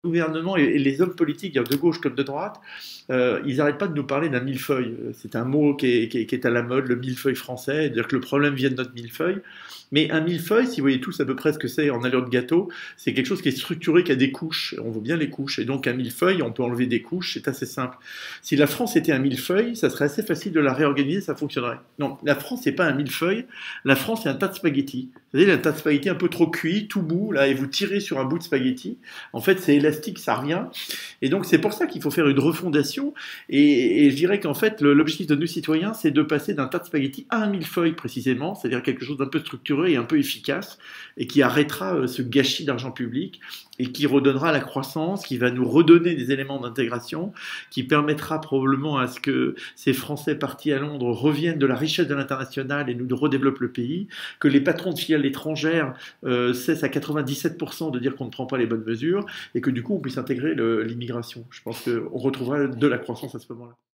gouvernement et les hommes politiques, de gauche comme de droite, ils n'arrêtent pas de nous parler d'un millefeuille. C'est un mot qui est à la mode, le millefeuille français, c'est-à-dire que le problème vient de notre millefeuille. Mais un millefeuille, si vous voyez tous à peu près ce que c'est en allure de gâteau, c'est quelque chose qui est structuré, qui a des couches. On voit bien les couches. Et donc un millefeuille, on peut enlever des couches, c'est assez simple. Si la France était un millefeuille, ça serait assez facile de la réorganiser, ça fonctionnerait. Non, la France n'est pas un millefeuille, la France c'est un tas de spaghettis. Vous savez, un tas de spaghettis un peu trop cuit, tout mou, là, et vous tirez sur un bout de spaghetti. En fait, c'est élastique, ça revient. Et donc, c'est pour ça qu'il faut faire une refondation. Et je dirais qu'en fait, l'objectif de nos citoyens, c'est de passer d'un tas de spaghettis à un millefeuille, précisément, c'est-à-dire quelque chose d'un peu structuré et un peu efficace, et qui arrêtera ce gâchis d'argent public, et qui redonnera la croissance, qui va nous redonner des éléments d'intégration, qui permettra probablement à ce que ces Français partis à Londres reviennent de la richesse de l'international et nous redéveloppent le pays, que les patrons de filiales étrangères cessent à 97% de dire qu'on ne prend pas les bonnes mesures, et que du coup on puisse intégrer l'immigration. Je pense qu'on retrouvera de la croissance à ce moment-là.